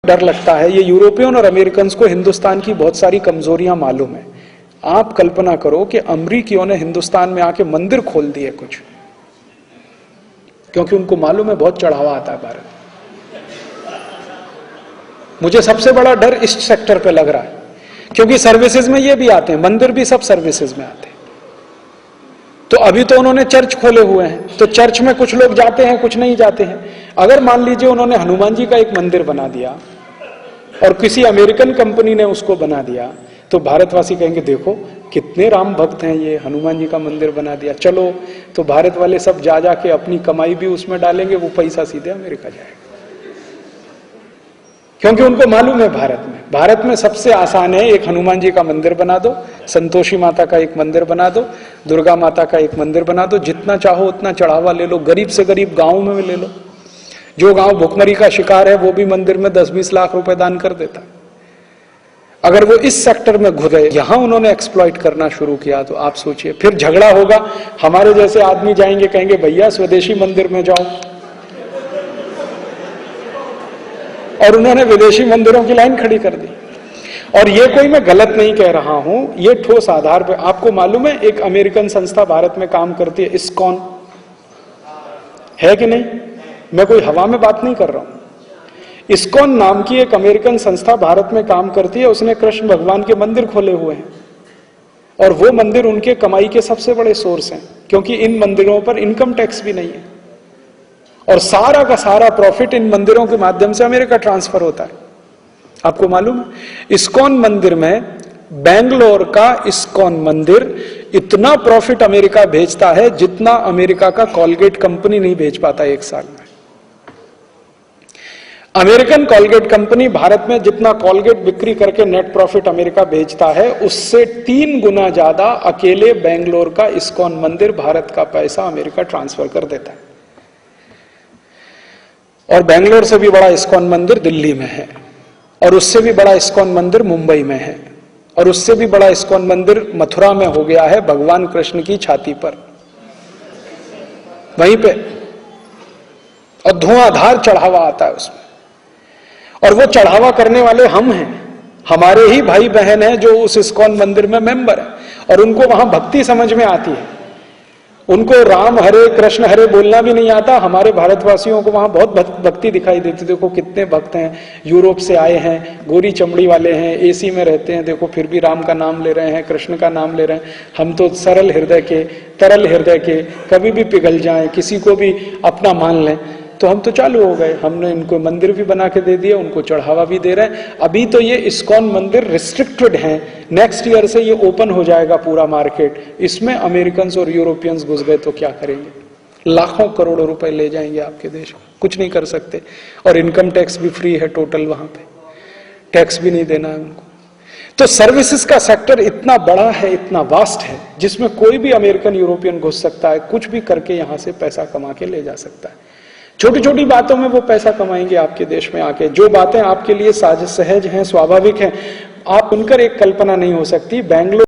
डर लगता है। ये यूरोपियन और अमेरिकन को हिंदुस्तान की बहुत सारी कमजोरियां मालूम है। आप कल्पना करो कि अमरीकियों ने हिंदुस्तान में आके मंदिर खोल दिए कुछ, क्योंकि उनको मालूम है बहुत चढ़ावा आता है भारत। मुझे सबसे बड़ा डर इस सेक्टर पे लग रहा है, क्योंकि सर्विसेज में ये भी आते हैं, मंदिर भी सब सर्विसेज में आते हैं। तो अभी तो उन्होंने चर्च खोले हुए हैं, तो चर्च में कुछ लोग जाते हैं, कुछ नहीं जाते हैं। अगर मान लीजिए उन्होंने हनुमान जी का एक मंदिर बना दिया और किसी अमेरिकन कंपनी ने उसको बना दिया, तो भारतवासी कहेंगे देखो कितने राम भक्त हैं, ये हनुमान जी का मंदिर बना दिया, चलो। तो भारत वाले सब जा जाके अपनी कमाई भी उसमें डालेंगे, वो पैसा सीधे अमेरिका जाएगा, क्योंकि उनको मालूम है भारत में सबसे आसान है, एक हनुमान जी का मंदिर बना दो, संतोषी माता का एक मंदिर बना दो, दुर्गा माता का एक मंदिर बना दो, जितना चाहो उतना चढ़ावा ले लो, गरीब से गरीब गांव में ले लो। जो गांव भुखमरी का शिकार है वो भी मंदिर में 10-20 लाख रुपए दान कर देता। अगर वो इस सेक्टर में घुस गए, यहां उन्होंने एक्सप्लॉइट करना शुरू किया, तो आप सोचिए फिर झगड़ा होगा। हमारे जैसे आदमी जाएंगे, कहेंगे भैया स्वदेशी मंदिर में जाओ, और उन्होंने विदेशी मंदिरों की लाइन खड़ी कर दी। और ये कोई मैं गलत नहीं कह रहा हूं, ये ठोस आधार पर। आपको मालूम है एक अमेरिकन संस्था भारत में काम करती है, इस्कॉन, है कि नहीं? मैं कोई हवा में बात नहीं कर रहा हूं। इस्कॉन नाम की एक अमेरिकन संस्था भारत में काम करती है, उसने कृष्ण भगवान के मंदिर खोले हुए हैं, और वो मंदिर उनके कमाई के सबसे बड़े सोर्स हैं, क्योंकि इन मंदिरों पर इनकम टैक्स भी नहीं है, और सारा का सारा प्रॉफिट इन मंदिरों के माध्यम से अमेरिका ट्रांसफर होता है। आपको मालूम है इस्कॉन मंदिर में, बेंगलोर का इस्कॉन मंदिर इतना प्रॉफिट अमेरिका भेजता है जितना अमेरिका का कॉलगेट कंपनी नहीं भेज पाता एक साल में। अमेरिकन कॉलगेट कंपनी भारत में जितना कॉलगेट बिक्री करके नेट प्रॉफिट अमेरिका भेजता है, उससे 3 गुना ज्यादा अकेले बेंगलोर का इस्कॉन मंदिर भारत का पैसा अमेरिका ट्रांसफर कर देता है। और बेंगलोर से भी बड़ा इस्कॉन मंदिर दिल्ली में है, और उससे भी बड़ा इस्कॉन मंदिर मुंबई में है, और उससे भी बड़ा इस्कॉन मंदिर मथुरा में हो गया है, भगवान कृष्ण की छाती पर, वहीं पे। और धुआंधार चढ़ावा आता है उसमें, और वो चढ़ावा करने वाले हम हैं, हमारे ही भाई बहन हैं जो उस इस्कॉन मंदिर में मेंबर है, और उनको वहां भक्ति समझ में आती है। उनको राम हरे कृष्ण हरे बोलना भी नहीं आता। हमारे भारतवासियों को वहां बहुत भक्ति दिखाई देती। देखो कितने भक्त हैं, यूरोप से आए हैं, गोरी चमड़ी वाले हैं, एसी में रहते हैं, देखो फिर भी राम का नाम ले रहे हैं, कृष्ण का नाम ले रहे हैं। हम तो सरल हृदय के, तरल हृदय के, कभी भी पिघल जाएं, किसी को भी अपना मान लें, तो हम तो चालू हो गए। हमने इनको मंदिर भी बना के दे दिए, उनको चढ़ावा भी दे रहे हैं। अभी तो ये इस्कॉन मंदिर रिस्ट्रिक्टेड हैं, नेक्स्ट ईयर से ये ओपन हो जाएगा पूरा मार्केट। इसमें अमेरिकन और यूरोपियंस घुस गए तो क्या करेंगे? लाखों करोड़ों रुपए ले जाएंगे आपके देश में, कुछ नहीं कर सकते। और इनकम टैक्स भी फ्री है टोटल, वहां पे टैक्स भी नहीं देना है उनको। तो सर्विसेज का सेक्टर इतना बड़ा है, इतना वास्ट है, जिसमें कोई भी अमेरिकन यूरोपियन घुस सकता है, कुछ भी करके यहां से पैसा कमा के ले जा सकता है। छोटी छोटी बातों में वो पैसा कमाएंगे आपके देश में आके। जो बातें आपके लिए सहज हैं, स्वाभाविक हैं, आप उनकर एक कल्पना नहीं हो सकती। बेंगलोर